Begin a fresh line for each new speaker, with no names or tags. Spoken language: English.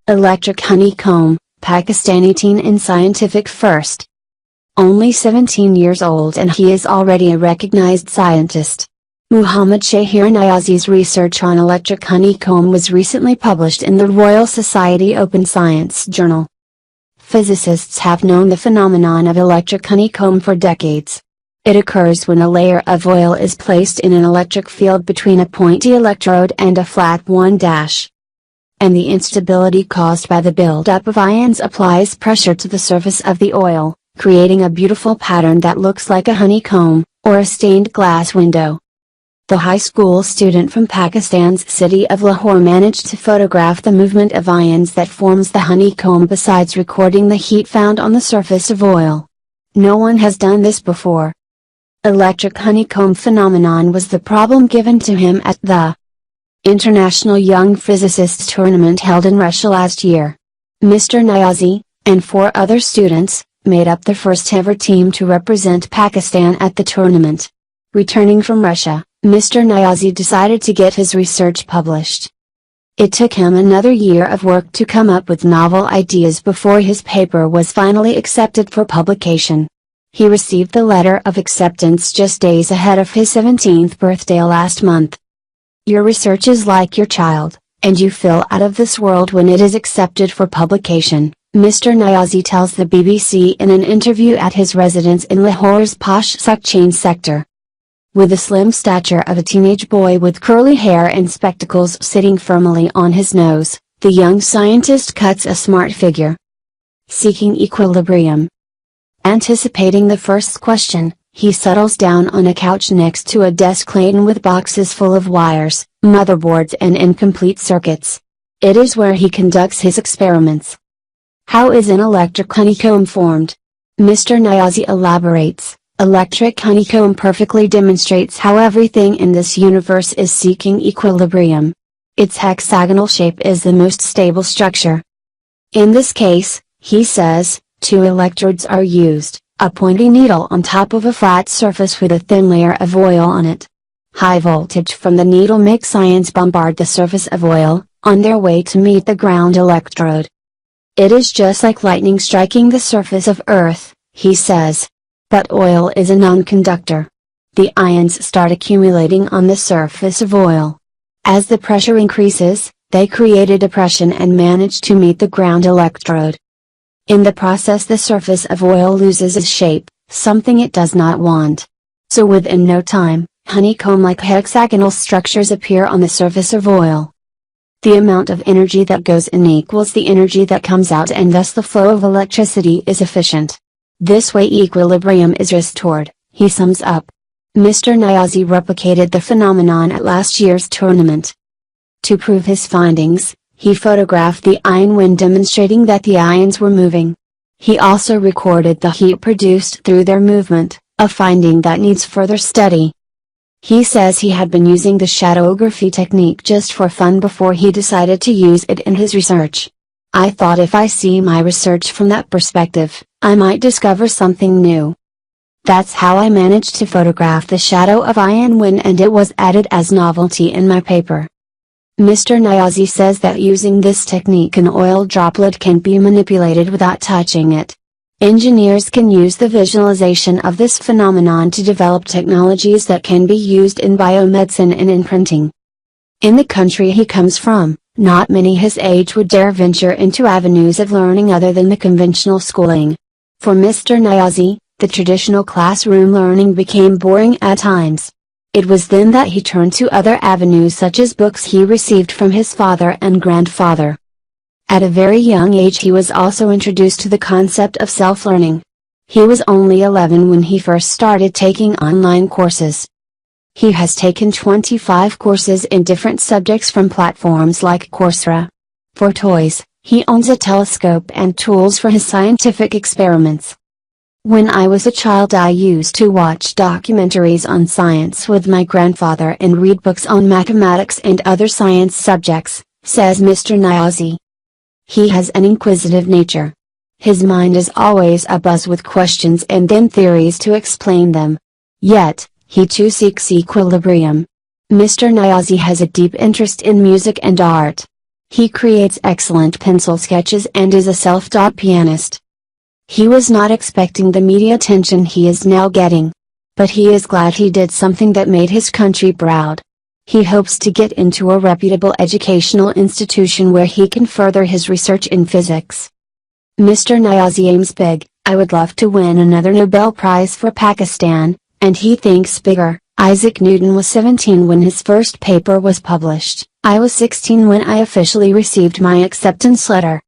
Electric honeycomb, Pakistani teen in scientific first. Only 17 years old and he is already a recognized scientist. Muhammad Shahir Niazi's research on electric honeycomb was recently published in the Royal Society Open Science Journal. Physicists have known the phenomenon of electric honeycomb for decades. It occurs when a layer of oil is placed in an electric field between a pointy electrode and a flat one. And the instability caused by the buildup of ions applies pressure to the surface of the oil, creating a beautiful pattern that looks like a honeycomb, or a stained glass window. The high school student from Pakistan's city of Lahore managed to photograph the movement of ions that forms the honeycomb besides recording the heat found on the surface of oil. No one has done this before. Electric honeycomb phenomenon was the problem given to him at the International Young Physicists Tournament held in Russia last year. Mr. Niazi, and 4 other students, made up the first ever team to represent Pakistan at the tournament. Returning from Russia, Mr. Niazi decided to get his research published. It took him another year of work to come up with novel ideas before his paper was finally accepted for publication. He received the letter of acceptance just days ahead of his 17th birthday last month. Your research is like your child, and you feel out of this world when it is accepted for publication, Mr. Niazi tells the BBC in an interview at his residence in Lahore's posh Sukhchain sector. With the slim stature of a teenage boy with curly hair and spectacles sitting firmly on his nose, the young scientist cuts a smart figure. Seeking equilibrium. Anticipating the first question, he settles down on a couch next to a desk laden with boxes full of wires, motherboards and incomplete circuits. It is where he conducts his experiments. How is an electric honeycomb formed? Mr. Niazi elaborates. Electric honeycomb perfectly demonstrates how everything in this universe is seeking equilibrium. Its hexagonal shape is the most stable structure. In this case, he says, 2 electrodes are used. A pointy needle on top of a flat surface with a thin layer of oil on it. High voltage from the needle makes ions bombard the surface of oil, on their way to meet the ground electrode. It is just like lightning striking the surface of Earth, he says. But oil is a non-conductor. The ions start accumulating on the surface of oil. As the pressure increases, they create a depression and manage to meet the ground electrode. In the process the surface of oil loses its shape, something it does not want. So within no time, honeycomb-like hexagonal structures appear on the surface of oil. The amount of energy that goes in equals the energy that comes out and thus the flow of electricity is efficient. This way equilibrium is restored, he sums up. Mr. Niazi replicated the phenomenon at last year's tournament. To prove his findings, he photographed the ion wind demonstrating that the ions were moving. He also recorded the heat produced through their movement, a finding that needs further study. He says he had been using the shadowgraphy technique just for fun before he decided to use it in his research. I thought if I see my research from that perspective, I might discover something new. That's how I managed to photograph the shadow of ion wind and it was added as novelty in my paper. Mr. Niazi says that using this technique an oil droplet can be manipulated without touching it. Engineers can use the visualization of this phenomenon to develop technologies that can be used in biomedicine and in printing. In the country he comes from, not many his age would dare venture into avenues of learning other than the conventional schooling. For Mr. Niazi, the traditional classroom learning became boring at times. It was then that he turned to other avenues such as books he received from his father and grandfather. At a very young age he was also introduced to the concept of self-learning. He was only 11 when he first started taking online courses. He has taken 25 courses in different subjects from platforms like Coursera. For toys, he owns a telescope and tools for his scientific experiments. When I was a child I used to watch documentaries on science with my grandfather and read books on mathematics and other science subjects, says Mr. Niazi. He has an inquisitive nature. His mind is always abuzz with questions and then theories to explain them. Yet, he too seeks equilibrium. Mr. Niazi has a deep interest in music and art. He creates excellent pencil sketches and is a self-taught pianist. He was not expecting the media attention he is now getting. But he is glad he did something that made his country proud. He hopes to get into a reputable educational institution where he can further his research in physics. Mr. Niazi aims big. I would love to win another Nobel Prize for Pakistan, and he thinks bigger. Isaac Newton was 17 when his first paper was published. I was 16 when I officially received my acceptance letter.